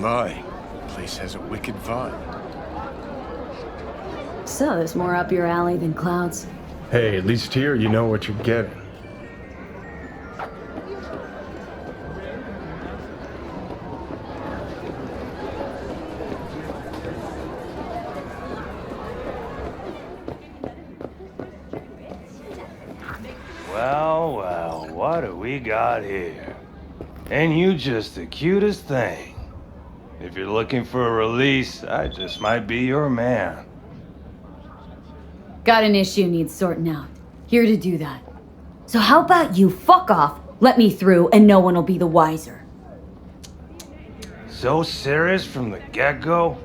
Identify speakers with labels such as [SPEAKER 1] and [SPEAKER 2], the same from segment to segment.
[SPEAKER 1] won't lie. The place has a wicked vibe.
[SPEAKER 2] So there's more up your alley than clouds.
[SPEAKER 1] Hey, at least here you know what you're getting.
[SPEAKER 3] Well, what do we got here? Ain't you just the cutest thing? If you're looking for a release, I just might be your man.
[SPEAKER 2] Got an issue needs sorting out. Here to do that. So how about you fuck off, let me through, and no one will be the wiser.
[SPEAKER 3] So serious from the get-go?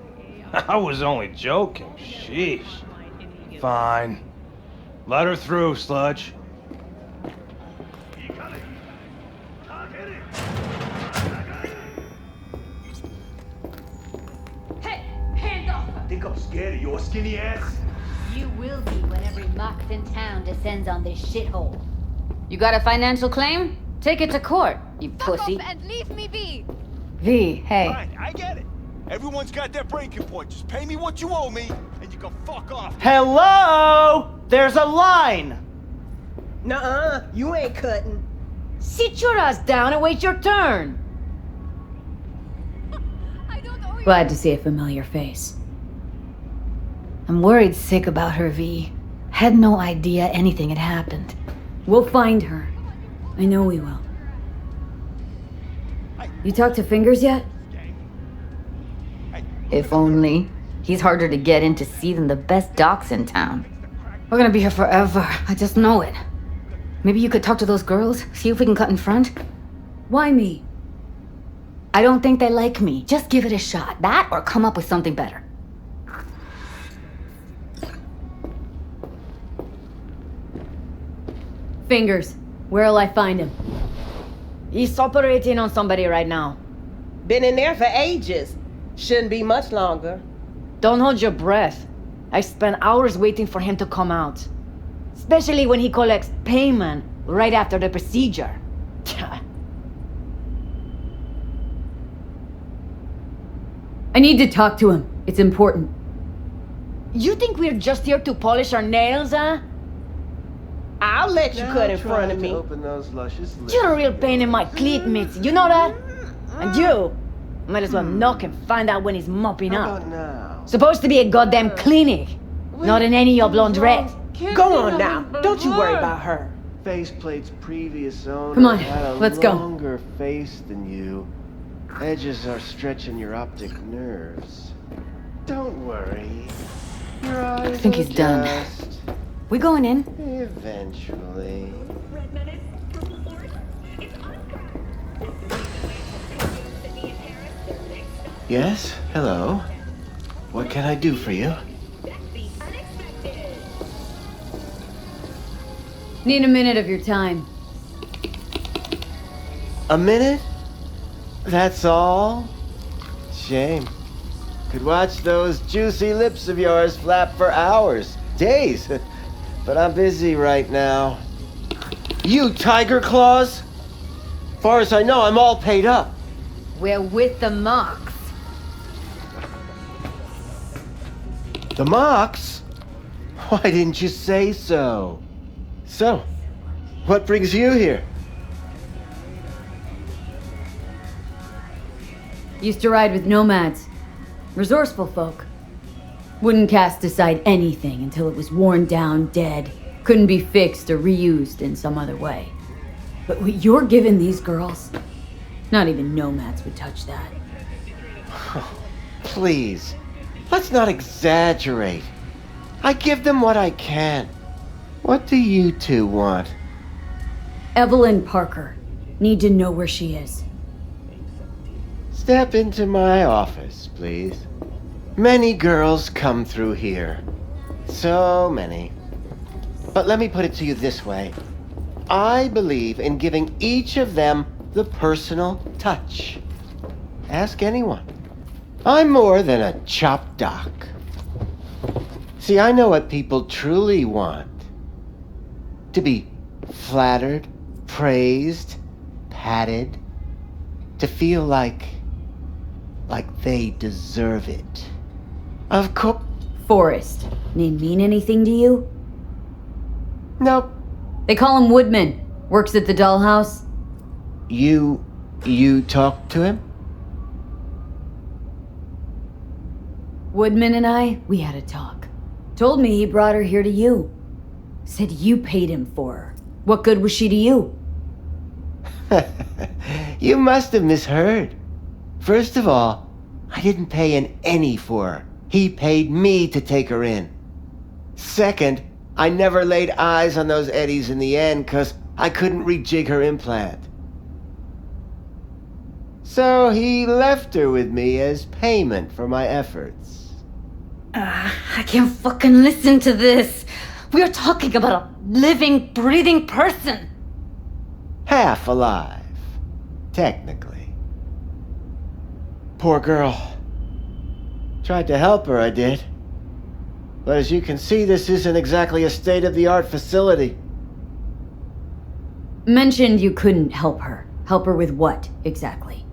[SPEAKER 3] I was only joking, sheesh. Fine. Let her through, Sludge.
[SPEAKER 4] Think I'm scared of your skinny ass?
[SPEAKER 5] You will be when every mox in town descends on this shithole. You got a financial claim? Take it to court, you pussy.
[SPEAKER 6] Fuck off and leave me be!
[SPEAKER 5] V, hey.
[SPEAKER 4] Fine, I get it. Everyone's got their breaking point. Just pay me what you owe me, and you can fuck off.
[SPEAKER 7] Hello? There's a line! Nuh-uh, you ain't cutting.
[SPEAKER 5] Sit your ass down and wait your turn.
[SPEAKER 6] I don't owe you.
[SPEAKER 2] Glad to see a familiar face. I'm worried sick about her, V. Had no idea anything had happened. We'll find her. I know we will. You talked to Fingers yet?
[SPEAKER 5] If only. He's harder to get in to see than the best docs in town. We're gonna be here forever. I just know it. Maybe you could talk to those girls, see if we can cut in front?
[SPEAKER 2] Why me?
[SPEAKER 5] I don't think they like me. Just give it a shot. That or come up with something better.
[SPEAKER 2] Fingers. Where'll I find him?
[SPEAKER 8] He's operating on somebody right now.
[SPEAKER 7] Been in there for ages. Shouldn't be much longer.
[SPEAKER 8] Don't hold your breath. I spent hours waiting for him to come out. Especially when he collects payment right after the procedure.
[SPEAKER 2] I need to talk to him. It's important.
[SPEAKER 8] You think we're just here to polish our nails, huh?
[SPEAKER 7] I'll let you cut in front of me.
[SPEAKER 9] Open those luscious lips.
[SPEAKER 8] You're a real pain in my cleat, Mitzi. You know that? And you might as well knock and find out when he's mopping
[SPEAKER 9] How
[SPEAKER 8] up.
[SPEAKER 9] about now?
[SPEAKER 8] Supposed to be a goddamn clinic, not in any of your laundrette.
[SPEAKER 7] Go on now. Don't you worry about her.
[SPEAKER 9] Faceplate's previous owner
[SPEAKER 2] Come on,
[SPEAKER 9] had a
[SPEAKER 2] let's go.
[SPEAKER 9] longer face than you. Edges are stretching your optic nerves. Don't worry. Your eyes
[SPEAKER 5] I think he's done.
[SPEAKER 9] adjust.
[SPEAKER 5] We going in?
[SPEAKER 9] Eventually. Yes? Hello? What can I do for you?
[SPEAKER 2] Need a minute of your time.
[SPEAKER 9] A minute? That's all? Shame. Could watch those juicy lips of yours flap for hours, days. But I'm busy right now. You tiger claws? Far as I know, I'm all paid up.
[SPEAKER 5] We're with the mox.
[SPEAKER 9] The Mox? Why didn't you say so? So, what brings you here?
[SPEAKER 2] Used to ride with Nomads. Resourceful folk. Wouldn't cast aside anything until it was worn down, dead. Couldn't be fixed or reused in some other way. But what you're giving these girls, not even Nomads would touch that.
[SPEAKER 9] Please, let's not exaggerate. I give them what I can. What do you two want?
[SPEAKER 2] Evelyn Parker. Need to know where she is.
[SPEAKER 9] Step into my office, please. Many girls come through here. So many. But let me put it to you this way. I believe in giving each of them the personal touch. Ask anyone. I'm more than a chop doc. See, I know what people truly want. To be flattered, praised, patted. To feel like like they deserve it. Of course.
[SPEAKER 2] Forrest. Name mean anything to you?
[SPEAKER 9] Nope.
[SPEAKER 2] They call him Woodman. Works at the dollhouse.
[SPEAKER 9] You talked to him?
[SPEAKER 2] Woodman and I, we had a talk. Told me he brought her here to you. Said you paid him for her. What good was she to you?
[SPEAKER 9] You must have misheard. First of all, I didn't pay an any for her. He paid me to take her in. Second, I never laid eyes on those eddies in the end because I couldn't rejig her implant. So he left her with me as payment for my efforts.
[SPEAKER 5] I can't fucking listen to this. We are talking about a living, breathing person.
[SPEAKER 9] Half alive, technically. Poor girl. Tried to help her, I did. But as you can see, this isn't exactly a state-of-the-art facility.
[SPEAKER 2] Mentioned you couldn't help her. Help her with what, exactly?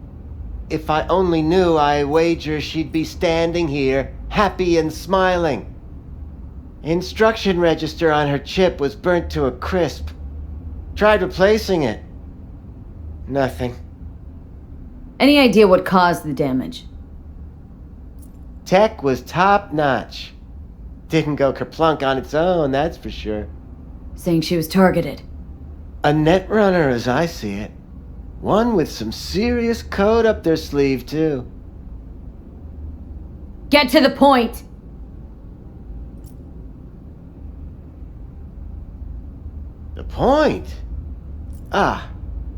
[SPEAKER 9] If I only knew, I wager she'd be standing here, happy and smiling. Instruction register on her chip was burnt to a crisp. Tried replacing it. Nothing.
[SPEAKER 2] Any idea what caused the damage?
[SPEAKER 9] Tech was top-notch. Didn't go kerplunk on its own, that's for sure.
[SPEAKER 2] Saying she was targeted.
[SPEAKER 9] A netrunner, as I see it. One with some serious code up their sleeve, too.
[SPEAKER 2] Get to the point!
[SPEAKER 9] The point? Ah,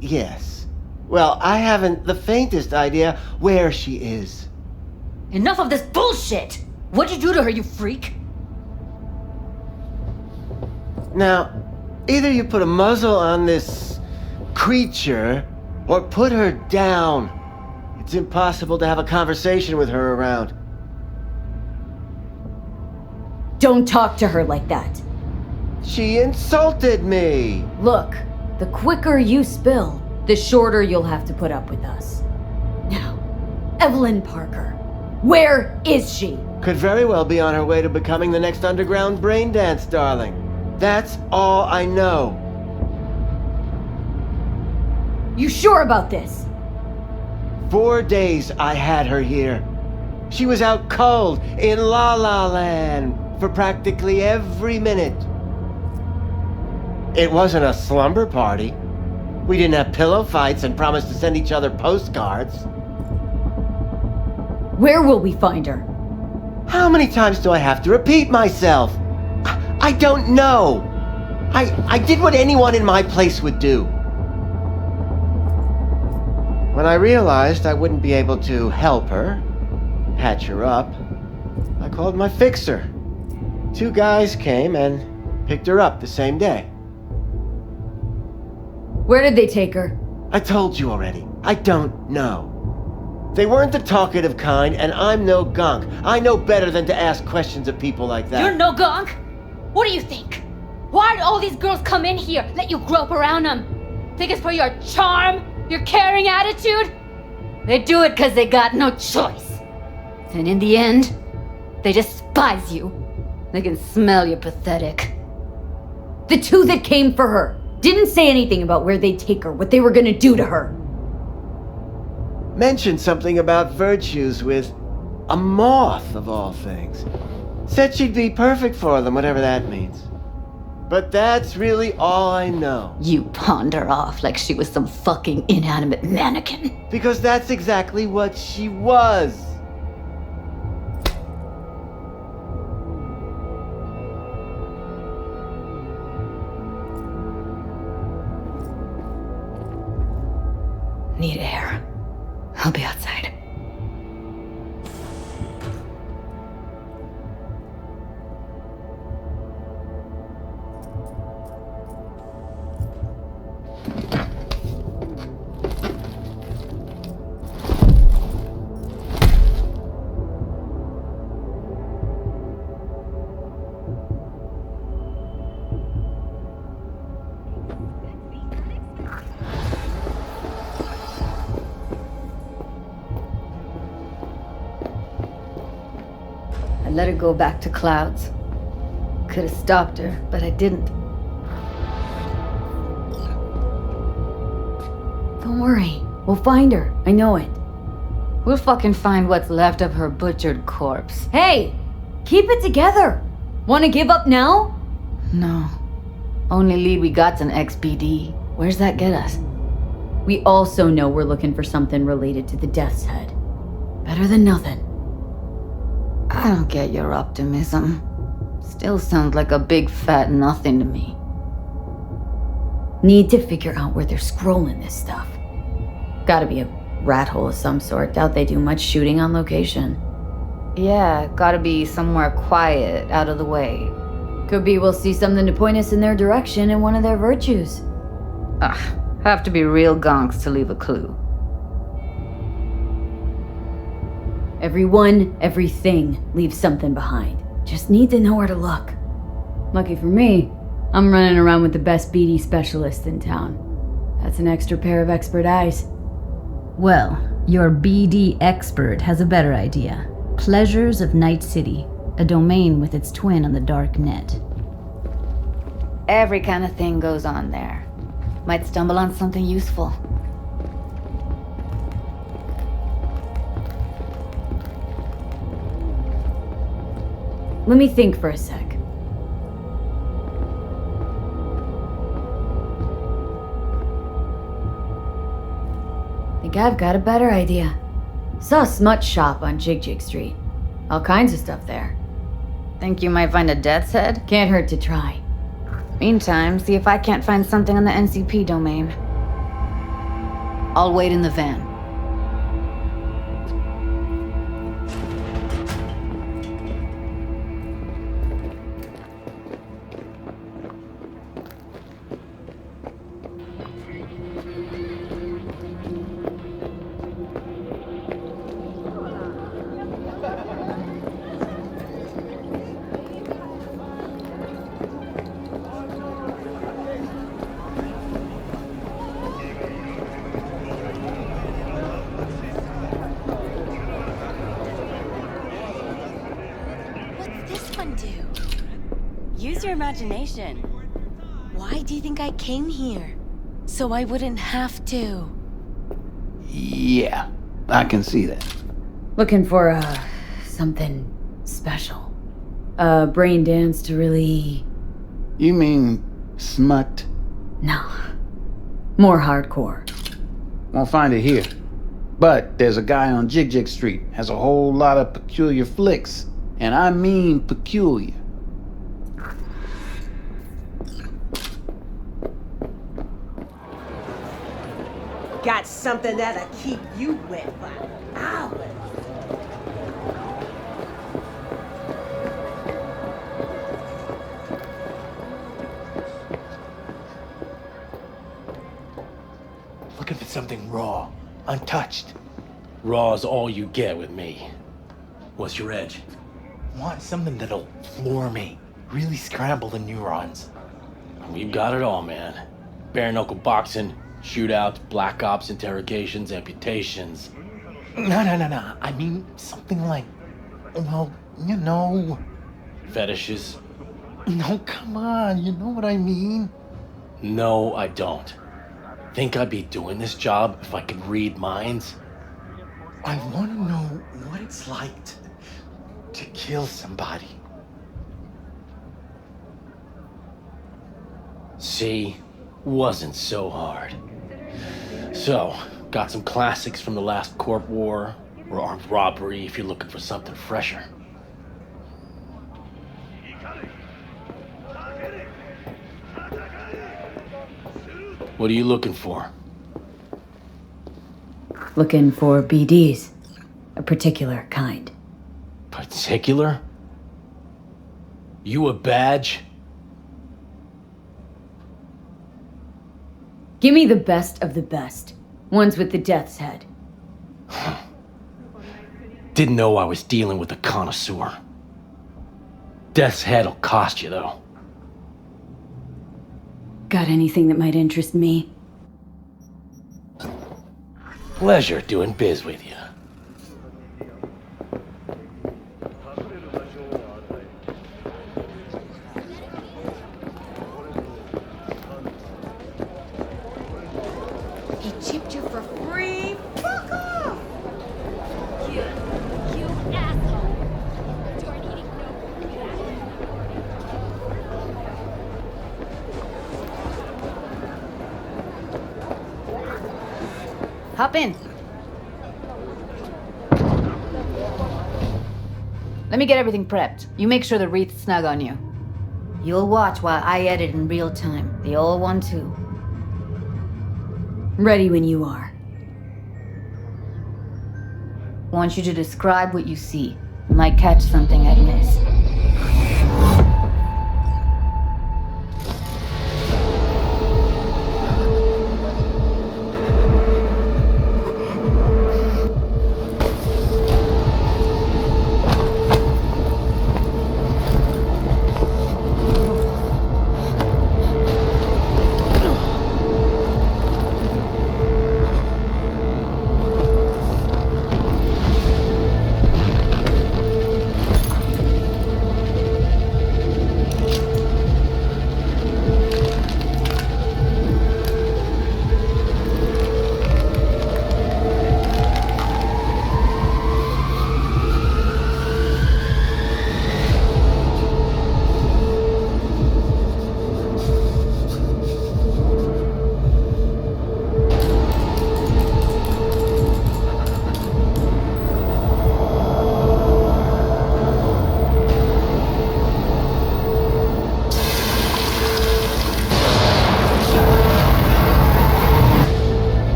[SPEAKER 9] yes. Well, I haven't the faintest idea where she is.
[SPEAKER 5] Enough of this bullshit! What'd you do to her, you freak?
[SPEAKER 9] Now, either you put a muzzle on this creature, or put her down. It's impossible to have a conversation with her around.
[SPEAKER 2] Don't talk to her like that.
[SPEAKER 9] She insulted me!
[SPEAKER 2] Look, the quicker you spill, the shorter you'll have to put up with us. Now, Evelyn Parker. Where is she?
[SPEAKER 9] Could very well be on her way to becoming the next underground braindance darling. That's all I know.
[SPEAKER 2] You sure about this?
[SPEAKER 9] 4 days I had her here. She was out cold in La La Land for practically every minute. It wasn't a slumber party. We didn't have pillow fights and promised to send each other postcards.
[SPEAKER 2] Where will we find her?
[SPEAKER 9] How many times do I have to repeat myself? I don't know. I did what anyone in my place would do. When I realized I wouldn't be able to help her, patch her up, I called my fixer. 2 guys came and picked her up the same day.
[SPEAKER 2] Where did they take her?
[SPEAKER 9] I told you already. I don't know. They weren't the talkative kind, and I'm no gunk. I know better than to ask questions of people like that.
[SPEAKER 5] You're no gunk? What do you think? Why'd all these girls come in here, let you grope around them? Think it's for your charm? Your caring attitude? They do it because they got no choice. And in the end, they despise you. They can smell you're pathetic.
[SPEAKER 2] The 2 that came for her didn't say anything about where they'd take her, what they were gonna do to her.
[SPEAKER 9] Mentioned something about virtues with a moth, of all things. Said she'd be perfect for them, whatever that means. But that's really all I know.
[SPEAKER 5] You pawned her off like she was some fucking inanimate mannequin.
[SPEAKER 9] Because that's exactly what she was.
[SPEAKER 5] Need air. I'll be outside.
[SPEAKER 8] let her go back to clouds. Could have stopped her, but I didn't.
[SPEAKER 2] Don't worry. We'll find her. I know it.
[SPEAKER 8] We'll fucking find what's left of her butchered corpse.
[SPEAKER 2] Hey! Keep it together! Wanna give up now?
[SPEAKER 8] No. Only lead we got's an XBD. Where's that get us?
[SPEAKER 2] We also know we're looking for something related to the Death's Head. Better than nothing.
[SPEAKER 8] I don't get your optimism. Still sounds like a big fat nothing to me.
[SPEAKER 2] Need to figure out where they're scrolling this stuff. Gotta be a rat hole of some sort. Doubt they do much shooting on location.
[SPEAKER 8] Yeah, gotta be somewhere quiet, out of the way.
[SPEAKER 2] Could be we'll see something to point us in their direction in one of their virtues.
[SPEAKER 8] Have to be real gonks to leave a clue.
[SPEAKER 2] Everyone, everything leaves something behind. Just need to know where to look. Lucky for me, I'm running around with the best BD specialist in town. That's an extra pair of expert eyes.
[SPEAKER 10] Well, your BD expert has a better idea. Pleasures of Night City, a domain with its twin on the dark net.
[SPEAKER 8] Every kind of thing goes on there. Might stumble on something useful.
[SPEAKER 2] Let me think for a sec. Think I've got a better idea. Saw a smut shop on Jig Street. All kinds of stuff there.
[SPEAKER 8] Think you might find a death's head?
[SPEAKER 2] Can't hurt to try.
[SPEAKER 8] Meantime, see if I can't find something on the NCP domain. I'll wait in the van.
[SPEAKER 11] Use your imagination. Why do you think I came here? So I wouldn't have to.
[SPEAKER 12] Yeah, I can see that.
[SPEAKER 2] Looking for, something special. A brain dance to really...
[SPEAKER 12] You mean smut?
[SPEAKER 2] No. More hardcore.
[SPEAKER 12] Won't find it here. But there's a guy on Jig Street, has a whole lot of peculiar flicks. And I mean peculiar.
[SPEAKER 7] Got something that'll keep you wet for hours.
[SPEAKER 13] Looking for something raw, untouched. Raw's all you get with me. What's your edge? Want something that'll floor me, really scramble the neurons. We've got it all, man. Bare knuckle boxing, shootouts, black ops, interrogations, amputations. No. I mean something like, well, you know. Fetishes? No, come on, you know what I mean? No, I don't. Think I'd be doing this job if I could read minds? I want to know what it's like to kill somebody. See? Wasn't so hard. So, got some classics from the last Corp War, or armed robbery if you're looking for something fresher. What are you looking for?
[SPEAKER 2] Looking for BDs. A particular kind.
[SPEAKER 13] Particular? You a badge?
[SPEAKER 2] Give me the best of the best. Ones with the Death's Head.
[SPEAKER 13] Didn't know I was dealing with a connoisseur. Death's Head'll cost you, though.
[SPEAKER 2] Got anything that might interest me?
[SPEAKER 13] Pleasure doing biz with you.
[SPEAKER 5] He chipped you for free? Fuck off! You asshole! Darn eating no.
[SPEAKER 8] Hop in. Let me get everything prepped. You make sure the wreath's snug on you. You'll watch while I edit in real time. The old one, too.
[SPEAKER 2] Ready when you are.
[SPEAKER 8] Want you to describe what you see. You might catch something I'd miss.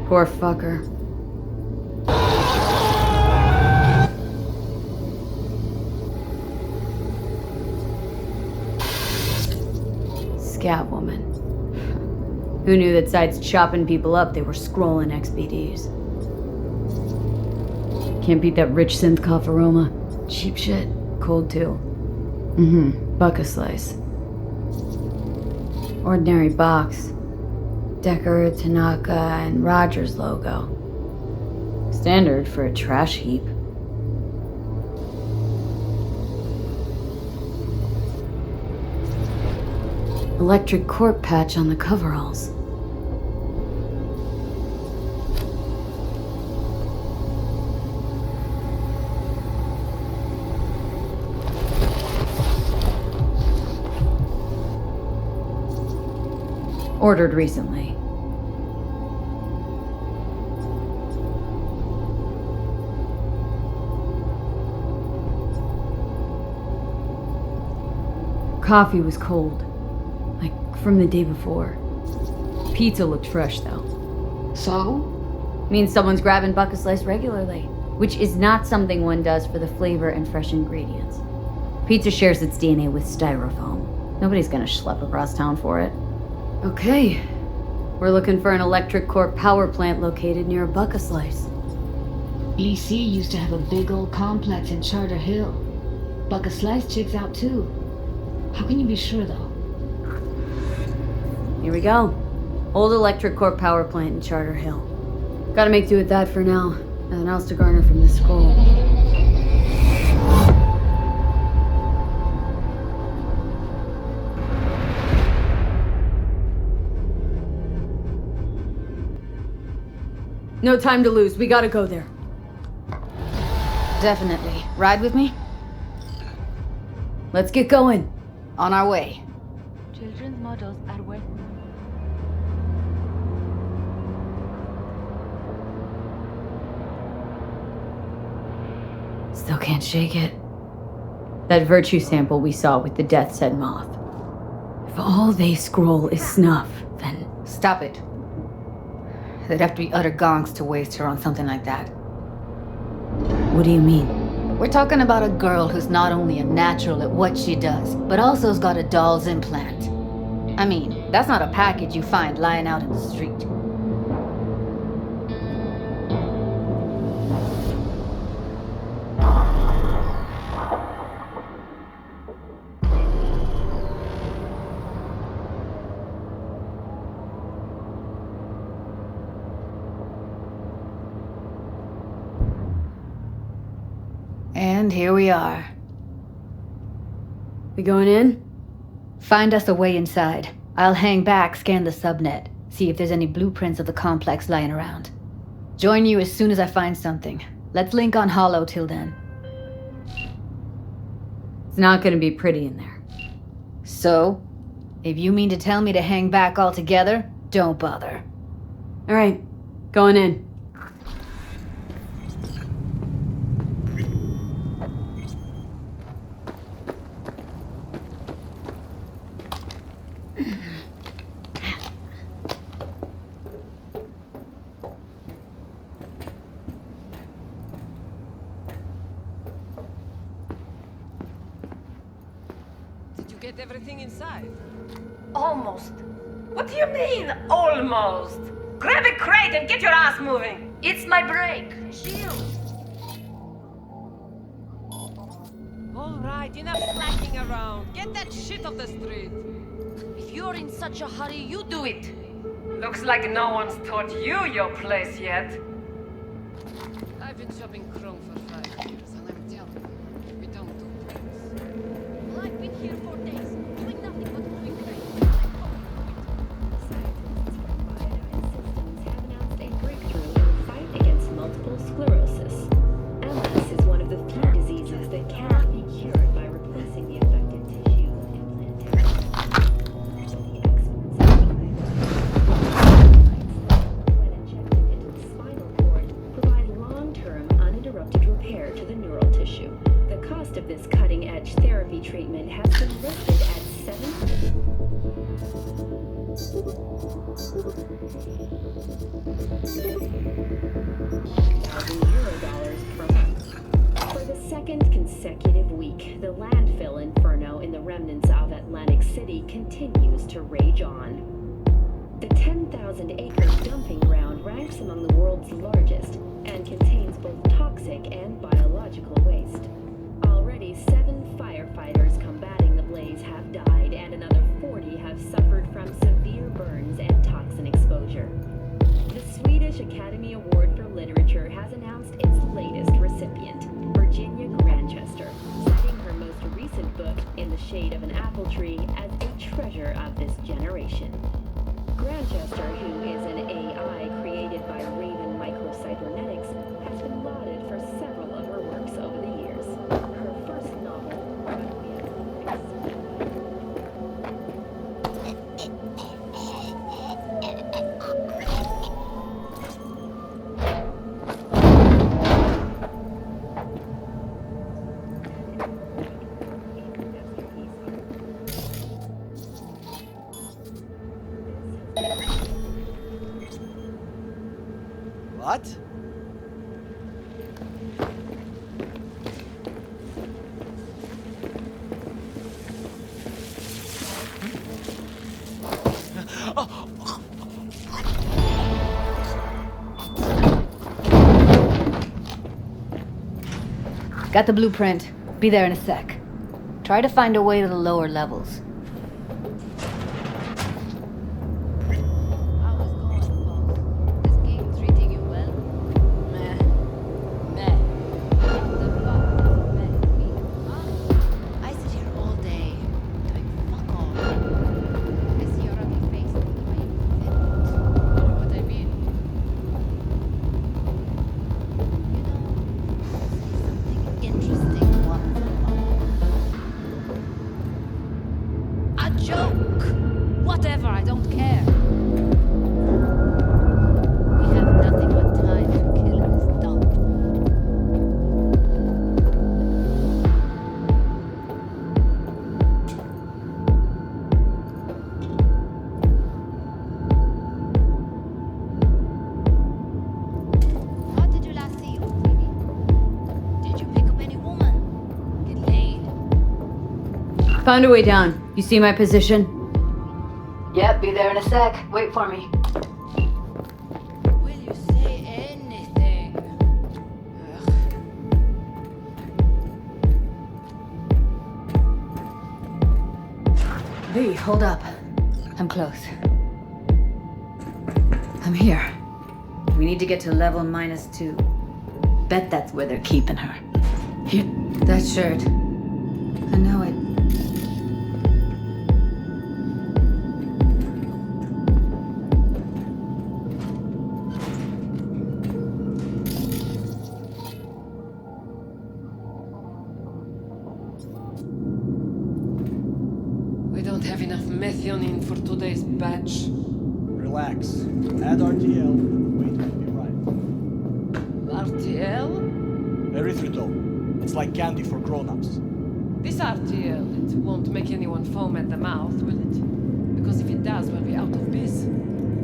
[SPEAKER 2] Poor fucker. Scat woman. Who knew that besides chopping people up, they were scrolling XBDs? Can't beat that rich synth cough aroma. Cheap shit. Cold too. Buck a slice. Ordinary box. Decker, Tanaka, and Rogers logo. Standard for a trash heap. Electric corp patch on the coveralls. Ordered recently. Coffee was cold, like from the day before. Pizza looked fresh though.
[SPEAKER 8] So?
[SPEAKER 2] Means someone's grabbing Buck a Slice regularly, which is not something one does for the flavor and fresh ingredients. Pizza shares its DNA with styrofoam. Nobody's gonna schlep across town for it. Okay, we're looking for an electric corp power plant located near a Buck a Slice.
[SPEAKER 8] EC used to have a big old complex in Charter Hill. Buck a Slice checks out too. How can you be sure though?
[SPEAKER 2] Here we go. Old electric corp power plant in Charter Hill. Gotta make do with that for now. Nothing else to garner from this scroll. No time to lose. We gotta go there.
[SPEAKER 8] Definitely. Ride with me?
[SPEAKER 2] Let's get going.
[SPEAKER 8] On our way.
[SPEAKER 11] Children's models are worth.
[SPEAKER 2] Still can't shake it. That virtue sample we saw with the Death's Head moth. If all they scroll is snuff, then...
[SPEAKER 8] Stop it. They'd have to be utter gonks to waste her on something like that.
[SPEAKER 2] What do you mean?
[SPEAKER 8] We're talking about a girl who's not only a natural at what she does, but also has got a doll's implant. I mean, that's not a package you find lying out in the street. And here we are.
[SPEAKER 2] We going in?
[SPEAKER 8] Find us a way inside. I'll hang back, scan the subnet, see if there's any blueprints of the complex lying around. Join you as soon as I find something. Let's link on Hollow till then.
[SPEAKER 2] It's not gonna be pretty in there.
[SPEAKER 8] So? If you mean to tell me to hang back altogether, don't bother.
[SPEAKER 2] Alright, going in.
[SPEAKER 14] Get everything inside?
[SPEAKER 15] Almost. What do you mean, almost? Grab a crate and get your ass moving. It's my break. Shield.
[SPEAKER 14] All right, enough slacking around. Get that shit off the street.
[SPEAKER 15] If you're in such a hurry, you do it. Looks like no one's taught you your place yet.
[SPEAKER 14] I've been shopping Chrome for 5 years, and I'm telling you, we don't do things.
[SPEAKER 15] Well, I've been here for days, doing nothing but moving crates.
[SPEAKER 16] Scientists from Biomed Systems have announced a breakthrough in the fight against multiple sclerosis. MS is one of the few diseases that cannot be cured by replacing the affected tissue with implant therapy. The excellence of when injected into the spinal cord, provide long-term uninterrupted repair to the neural tissue. The cost of this cutting-edge therapy treatment has been listed at $7,000 per month. For the second consecutive week, the landfill inferno in the remnants of Atlantic City continues to rage on. The 10,000-acre dumping ground ranks among the world's largest and contains both toxic and biological waste. Already 7 firefighters combating the blaze have died, and another 40 have suffered from severe burns and toxin exposure. The Swedish Academy Award for Literature has announced its latest recipient, Virginia Grantchester, citing her most recent book, In the Shade of an Apple Tree, as a treasure of this generation. Grantchester, who is an AI created by Raven Microcybernetics, has been lauded for several of her works over the years. Her first novel,
[SPEAKER 7] What?
[SPEAKER 8] Got the blueprint. Be there in a sec. Try to find a way to the lower levels.
[SPEAKER 2] Found a way down. You see my position?
[SPEAKER 8] Yep, be there in a sec. Wait for me.
[SPEAKER 14] Will you say anything?
[SPEAKER 8] V, hold up. I'm close. I'm here. We need to get to level -2. Bet that's where they're keeping her. Here, that shirt. I know it.
[SPEAKER 14] We don't have enough methionine for today's batch.
[SPEAKER 17] Relax. Add RTL and the weight will be right.
[SPEAKER 14] RTL?
[SPEAKER 17] Erythritol. It's like candy for grown-ups.
[SPEAKER 14] This RTL, it won't make anyone foam at the mouth, will it? Because if it does, we'll be out of biz.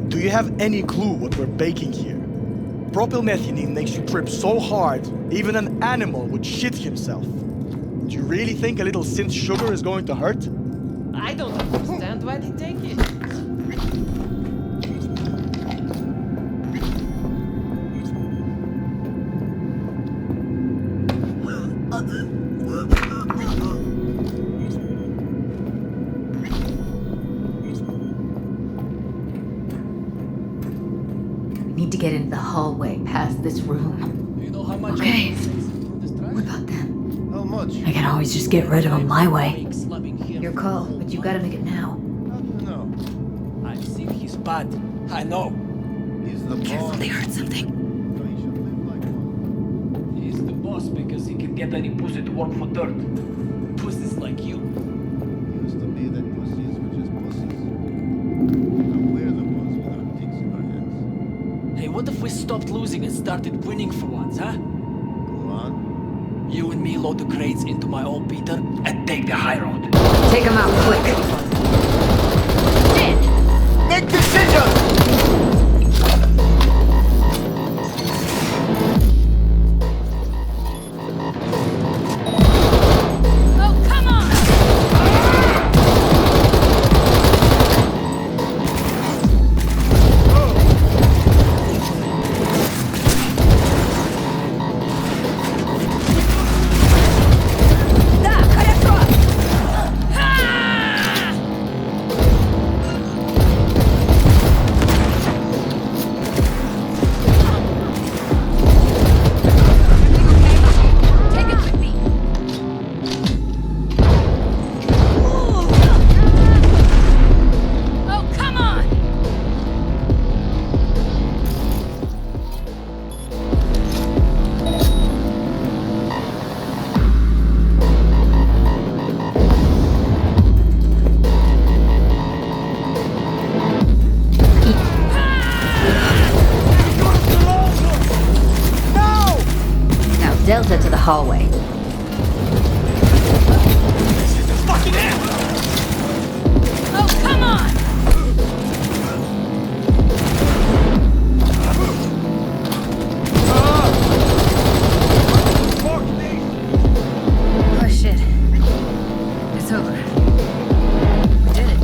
[SPEAKER 17] Do you have any clue what we're baking here? Propylmethionine makes you trip so hard, even an animal would shit himself. Do you really think a little synth sugar is going to hurt?
[SPEAKER 14] I don't understand why they take it.
[SPEAKER 8] Need to get into the hallway past this room.
[SPEAKER 17] You know how much
[SPEAKER 8] Okay. What about them?
[SPEAKER 9] How much?
[SPEAKER 2] I can always just get rid of them my way.
[SPEAKER 8] Your call, but you gotta make it now.
[SPEAKER 9] No.
[SPEAKER 17] I've seen his bad. I know.
[SPEAKER 9] He's the
[SPEAKER 8] Careful,
[SPEAKER 9] boss.
[SPEAKER 8] they heard something.
[SPEAKER 9] So he should live like one.
[SPEAKER 18] He's the boss because he can get any pussy to work for dirt. Pussies like you.
[SPEAKER 9] Used to be that pussies were just pussies. Now we're the ones with our dicks in our heads.
[SPEAKER 18] Hey, what if we stopped losing and started winning for once, huh?
[SPEAKER 9] Go on.
[SPEAKER 18] You and me load the crates into my old beater and take the high road.
[SPEAKER 8] Take them out quick.
[SPEAKER 9] Make decisions!
[SPEAKER 5] Oh, come on! Take it with me. Oh, come on!
[SPEAKER 8] Now Delta to the hallway.
[SPEAKER 5] Oh, come on!
[SPEAKER 8] Oh shit. It's over. We did it.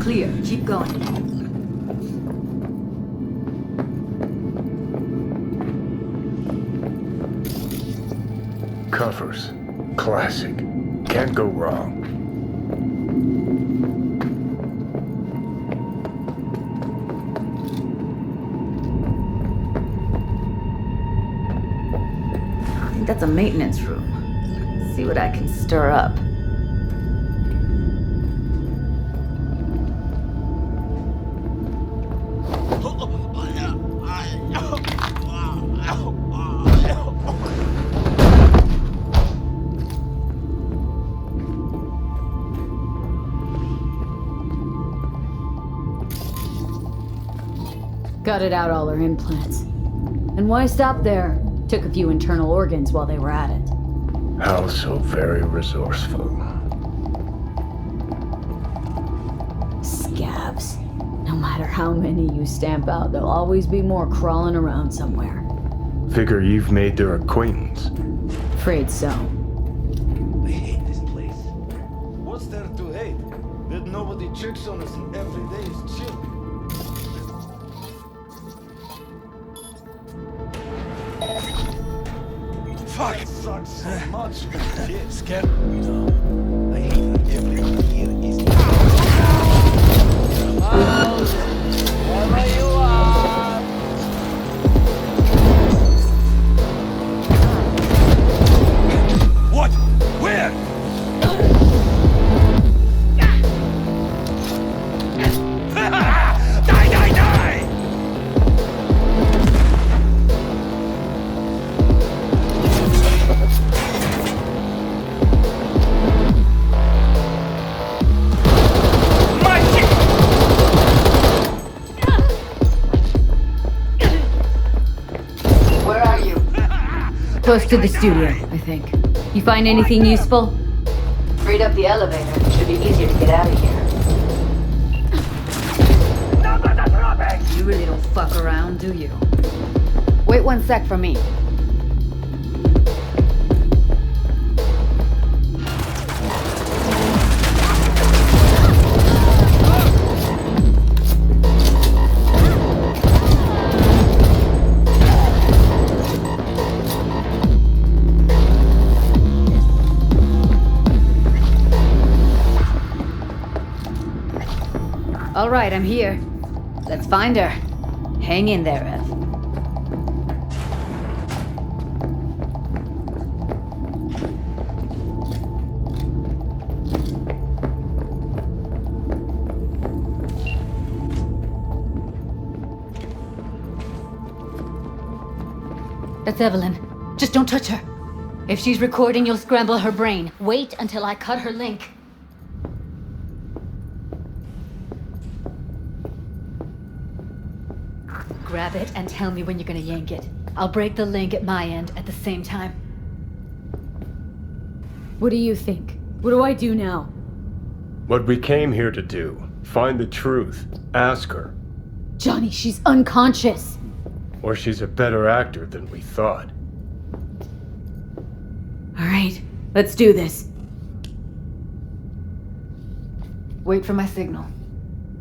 [SPEAKER 8] Clear. Keep going.
[SPEAKER 1] Covers. Classic. Can't go wrong.
[SPEAKER 8] I think that's a maintenance room. See what I can stir up.
[SPEAKER 2] Gutted out all her implants. And why stop there? Took a few internal organs while they were at it.
[SPEAKER 1] How so very resourceful.
[SPEAKER 2] Scabs. No matter how many you stamp out, there'll always be more crawling around somewhere.
[SPEAKER 1] Figure you've made their acquaintance.
[SPEAKER 2] Afraid so.
[SPEAKER 18] I hate this place. What's there to hate? That nobody checks on us and every day is chill.
[SPEAKER 17] Fuck!
[SPEAKER 18] That sucks so much.
[SPEAKER 17] Scared?
[SPEAKER 18] No. I hate that everyone here is...
[SPEAKER 2] close to the studio, I think. You find anything useful?
[SPEAKER 8] Freed up the elevator. Should be easier to get out of here. You really don't fuck around, do you? Wait 1 sec for me. All right, I'm here. Let's find her. Hang in there, Ev. That's Evelyn. Just don't touch her. If she's recording, you'll scramble her brain. Wait until I cut her link. Grab it and tell me when you're gonna yank it. I'll break the link at my end at the same time.
[SPEAKER 2] What do you think? What do I do now?
[SPEAKER 1] What we came here to do. Find the truth. Ask her.
[SPEAKER 2] Johnny, she's unconscious.
[SPEAKER 1] Or she's a better actor than we thought.
[SPEAKER 2] All right, let's do this.
[SPEAKER 8] Wait for my signal.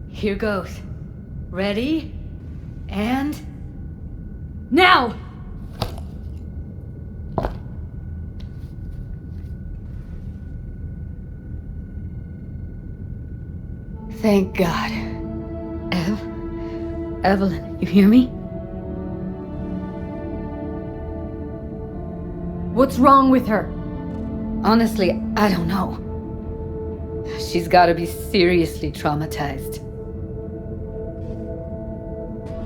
[SPEAKER 8] Here goes. Ready? And... now! Thank God. Evelyn, you hear me?
[SPEAKER 2] What's wrong with her?
[SPEAKER 8] Honestly, I don't know. She's gotta be seriously traumatized.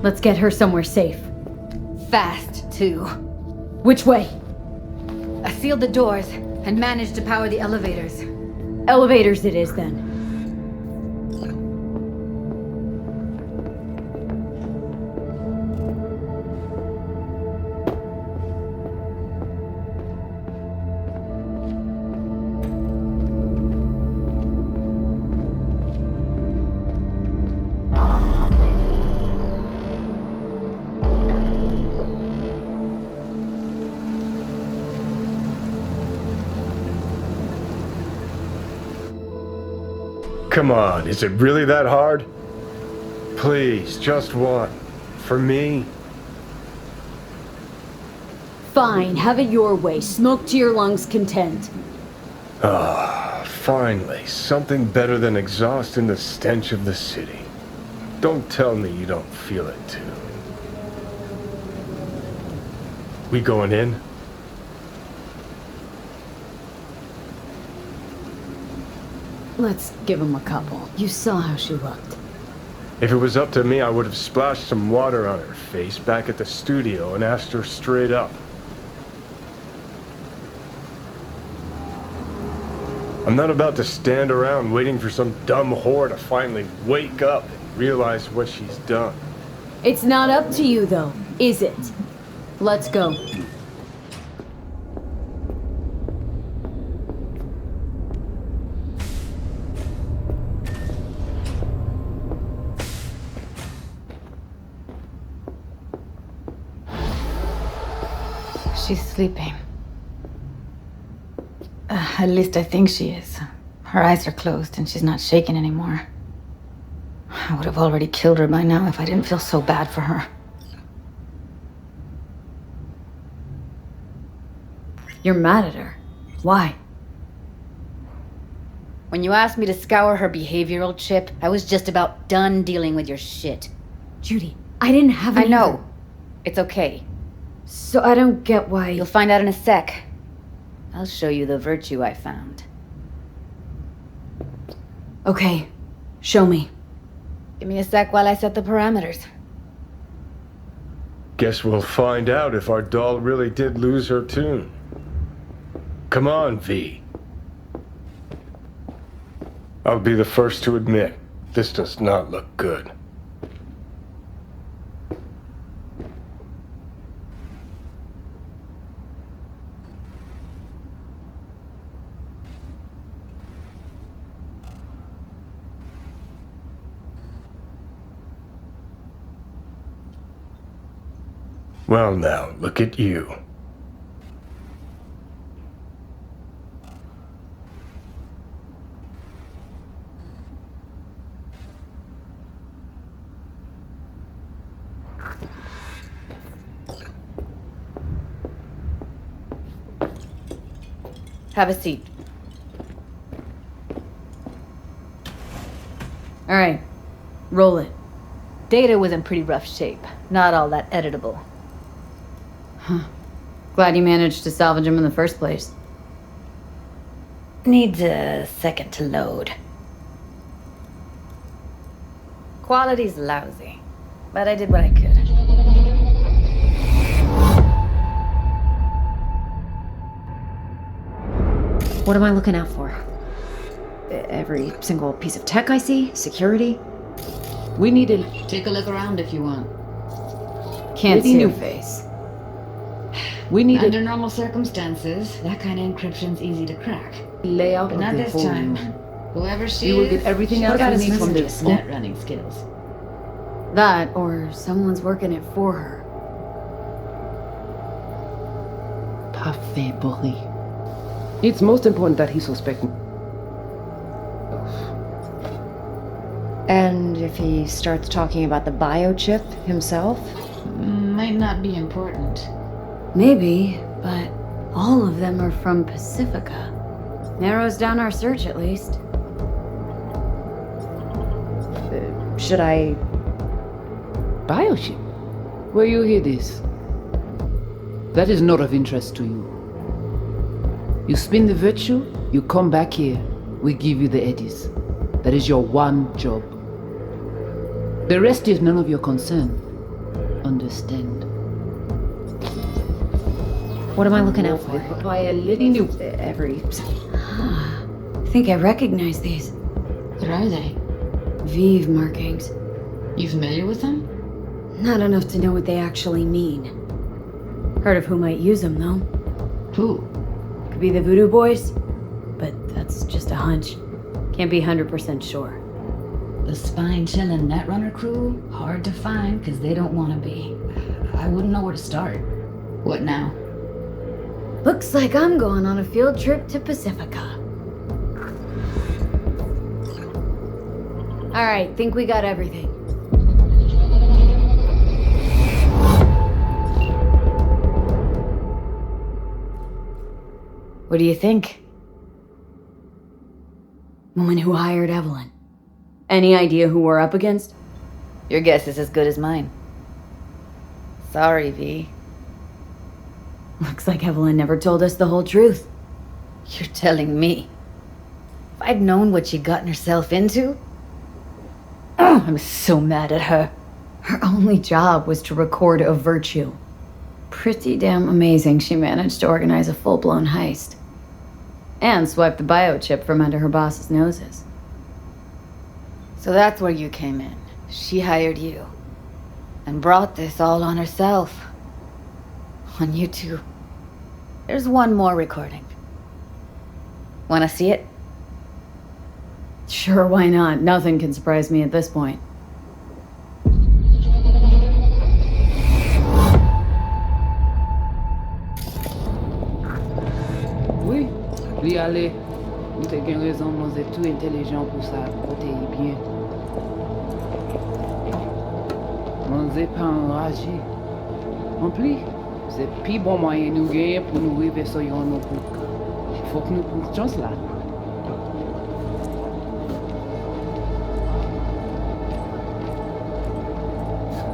[SPEAKER 2] Let's get her somewhere safe.
[SPEAKER 8] Fast, too.
[SPEAKER 2] Which way?
[SPEAKER 8] I sealed the doors and managed to power the elevators.
[SPEAKER 2] Elevators it is, then.
[SPEAKER 1] Come on, is it really that hard? Please, just one. For me?
[SPEAKER 2] Fine, have it your way. Smoke to your lungs' content.
[SPEAKER 1] Ah, finally. Something better than exhaust and the stench of the city. Don't tell me you don't feel it too. We going in?
[SPEAKER 2] Let's give him a couple. You saw how she looked.
[SPEAKER 1] If it was up to me, I would have splashed some water on her face back at the studio and asked her straight up. I'm not about to stand around waiting for some dumb whore to finally wake up and realize what she's done.
[SPEAKER 2] It's not up to you, though, is it? Let's go.
[SPEAKER 8] She's sleeping. At least I think she is. Her eyes are closed and she's not shaking anymore. I would have already killed her by now if I didn't feel so bad for her.
[SPEAKER 2] You're mad at her. Why?
[SPEAKER 8] When you asked me to scour her behavioral chip, I was just about done dealing with your shit.
[SPEAKER 2] Judy, I didn't have any...
[SPEAKER 8] I know. It's okay.
[SPEAKER 2] So I don't get why...
[SPEAKER 8] You'll find out in a sec. I'll show you the virtue I found.
[SPEAKER 2] Okay, show me.
[SPEAKER 8] Give me a sec while I set the parameters.
[SPEAKER 1] Guess we'll find out if our doll really did lose her tune. Come on, V. I'll be the first to admit, this does not look good. Well now, look at you.
[SPEAKER 2] Have a seat. All right, roll it.
[SPEAKER 8] Data was in pretty rough shape. Not all that editable.
[SPEAKER 2] Huh. Glad you managed to salvage him in the first place.
[SPEAKER 8] Needs a second to load. Quality's lousy, but I did what I could.
[SPEAKER 19] What am I looking out for? Every single piece of tech I see? Security?
[SPEAKER 10] We need to take a look around if you want.
[SPEAKER 2] Can't see your face.
[SPEAKER 10] We need
[SPEAKER 8] Under normal circumstances, that kind of encryption's easy to crack.
[SPEAKER 10] layout
[SPEAKER 8] But
[SPEAKER 10] of
[SPEAKER 8] not
[SPEAKER 10] the
[SPEAKER 8] this
[SPEAKER 10] whole
[SPEAKER 8] time.
[SPEAKER 10] room.
[SPEAKER 8] Whoever she
[SPEAKER 10] We will
[SPEAKER 8] is,
[SPEAKER 10] get everything
[SPEAKER 8] she
[SPEAKER 10] else
[SPEAKER 8] got
[SPEAKER 10] we
[SPEAKER 8] us
[SPEAKER 10] need from the
[SPEAKER 8] messages.
[SPEAKER 10] net running skills.
[SPEAKER 2] That, or someone's working it for her.
[SPEAKER 10] Parfait, Boris. It's most important that he suspect.
[SPEAKER 19] And if he starts talking about the biochip himself?
[SPEAKER 10] Might not be important.
[SPEAKER 2] Maybe, but all of them are from Pacifica. Narrows down our search at least.
[SPEAKER 19] Should I...
[SPEAKER 10] Biochip? Where you hear this? That is not of interest to you. You spin the virtue, you come back here, we give you the eddies. That is your one job. The rest is none of your concern. Understand?
[SPEAKER 19] What am I looking out for?
[SPEAKER 10] Every...
[SPEAKER 2] I think I recognize these.
[SPEAKER 10] What are they?
[SPEAKER 2] Vive markings.
[SPEAKER 10] You familiar with them?
[SPEAKER 2] Not enough to know what they actually mean. Heard of who might use them, though.
[SPEAKER 10] Who?
[SPEAKER 2] Could be the Voodoo Boys, but that's just a hunch. Can't be 100% sure.
[SPEAKER 8] The spine-chilling Netrunner crew? Hard to find, because they don't want to be. I wouldn't know where to start. What now?
[SPEAKER 2] Looks like I'm going on a field trip to Pacifica. Alright, think we got everything. What do you think? Woman who hired Evelyn. Any idea who we're up against?
[SPEAKER 8] Your guess is as good as mine. Sorry, V.
[SPEAKER 2] Looks like Evelyn never told us the whole truth.
[SPEAKER 8] You're telling me. If I'd known what she'd gotten herself into... I'm so mad at her.
[SPEAKER 2] Her only job was to record a virtue. Pretty damn amazing she managed to organize a full-blown heist. And swipe the biochip from under her boss's noses.
[SPEAKER 8] So that's where you came in. She hired you. And brought this all on herself. On you too. There's one more recording. Wanna see it?
[SPEAKER 2] Sure, why not? Nothing can surprise me at this point.
[SPEAKER 10] Oui, li ale. Nous te gen raison, nous est tout intelligent pour ça, protéger bien. Nous est pas enragé. En plus, c'est plus bon moyen nous gagner pour nous arriver sur nos coups. Faut que nous prenions chance là.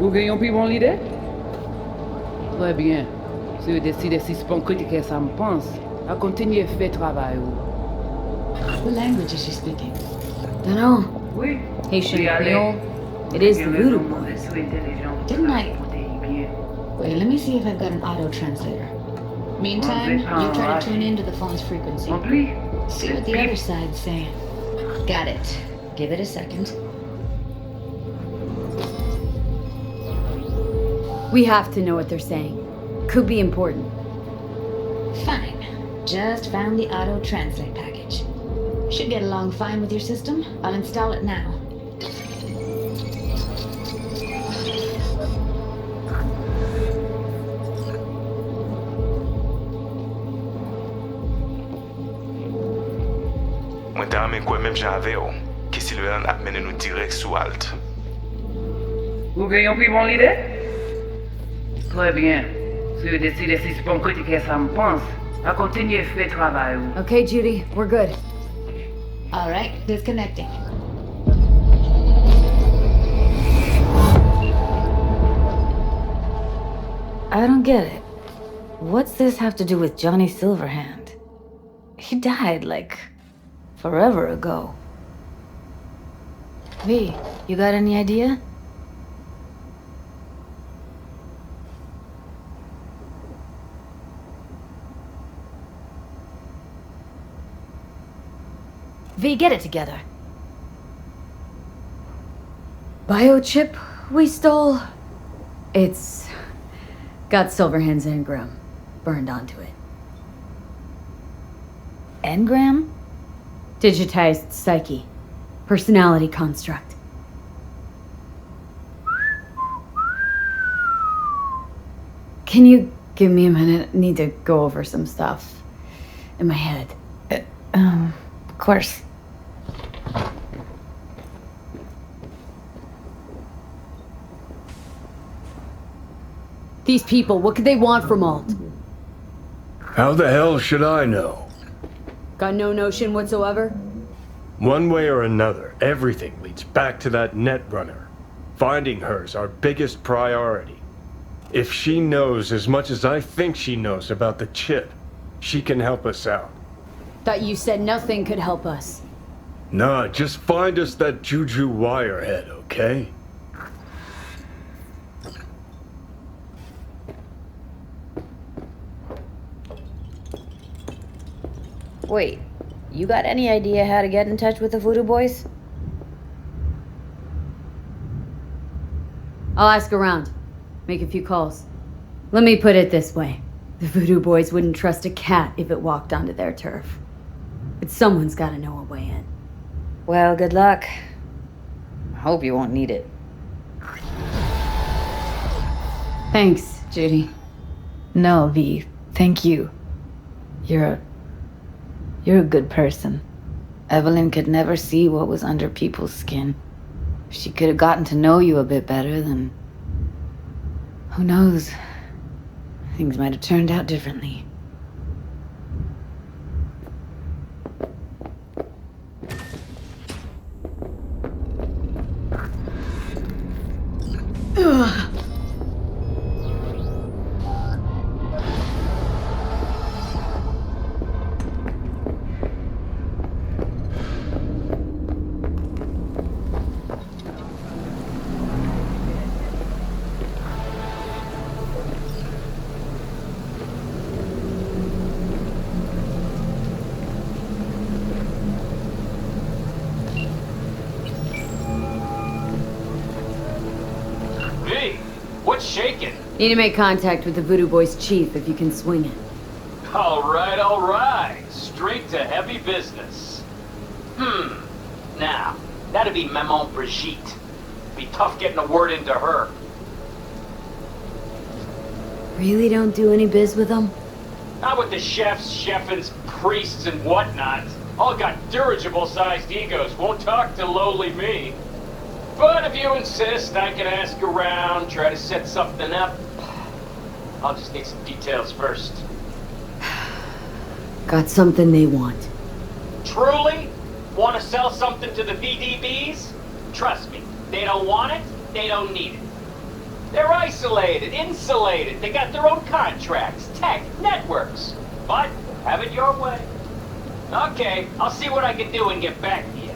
[SPEAKER 10] Vous gagnez plus bon l'idée? Très bien. Si vous décidez si c'est bon critiquer ça me pense, à continuer à faire travail.
[SPEAKER 8] What language is she speaking?
[SPEAKER 2] Dunno.
[SPEAKER 10] Oui.
[SPEAKER 2] Haitian Creole. It is the Voodoo Boys.
[SPEAKER 8] Didn't I? Wait, let me see if I've got an auto translator. Meantime, you try to tune into the phone's frequency. See what the other side's saying. Got it. Give it a second.
[SPEAKER 2] We have to know what they're saying. Could be important.
[SPEAKER 8] Fine. Just found the auto translate package. Should get along fine with your system. I'll install it now.
[SPEAKER 20] men kwen menm jave yo, ki Silverhand ap mene nou direct sou alt.
[SPEAKER 10] Ou gen yon pi bon lide? Très bien. Si vous décidez si c'est pour critiquer ça me pense, à continuer faire travail.
[SPEAKER 2] Okay, Judy, we're good.
[SPEAKER 8] Alright, disconnecting. I don't get it. What's this have to do with Johnny Silverhand? He died, like, forever ago. V, you got any idea? V, get it together.
[SPEAKER 2] Biochip we stole? It's got Silverhand's engram burned onto it.
[SPEAKER 8] Engram?
[SPEAKER 2] Digitized psyche. Personality construct. Can you give me a minute? I need to go over some stuff in my head.
[SPEAKER 8] Of course.
[SPEAKER 2] These people, what could they want from Alt?
[SPEAKER 1] How the hell should I know?
[SPEAKER 2] Got no notion whatsoever?
[SPEAKER 1] One way or another, everything leads back to that Netrunner. Finding her's our biggest priority. If she knows as much as I think she knows about the chip, she can help us out.
[SPEAKER 2] Thought you said nothing could help us.
[SPEAKER 1] Nah, just find us that Juju wirehead, okay?
[SPEAKER 8] Wait, you got any idea how to get in touch with the Voodoo Boys?
[SPEAKER 2] I'll ask around. Make a few calls. Let me put it this way. The Voodoo Boys wouldn't trust a cat if it walked onto their turf. But someone's gotta know a way in.
[SPEAKER 8] Well, good luck. Hope you won't need it.
[SPEAKER 2] Thanks, Judy.
[SPEAKER 8] No, V. Thank you. You're a good person. Evelyn could never see what was under people's skin. If she could have gotten to know you a bit better, then... who knows? Things might have turned out differently.
[SPEAKER 2] Ugh.
[SPEAKER 21] What's shaking?
[SPEAKER 2] Need to make contact with the Voodoo Boys chief if you can swing it.
[SPEAKER 21] All right. Straight to heavy business. Now, that'd be Maman Brigitte. Be tough getting a word into her.
[SPEAKER 2] Really don't do any biz with them?
[SPEAKER 21] Not with the chefs, chefins, priests, and whatnot. All got dirigible-sized egos, won't talk to lowly me. But if you insist, I can ask around, try to set something up. I'll just need some details first.
[SPEAKER 2] Got something they want.
[SPEAKER 21] Truly? Want to sell something to the VDBs? Trust me, they don't want it, they don't need it. They're isolated, insulated, they got their own contracts, tech, networks. But have it your way. Okay, I'll see what I can do and get back to you.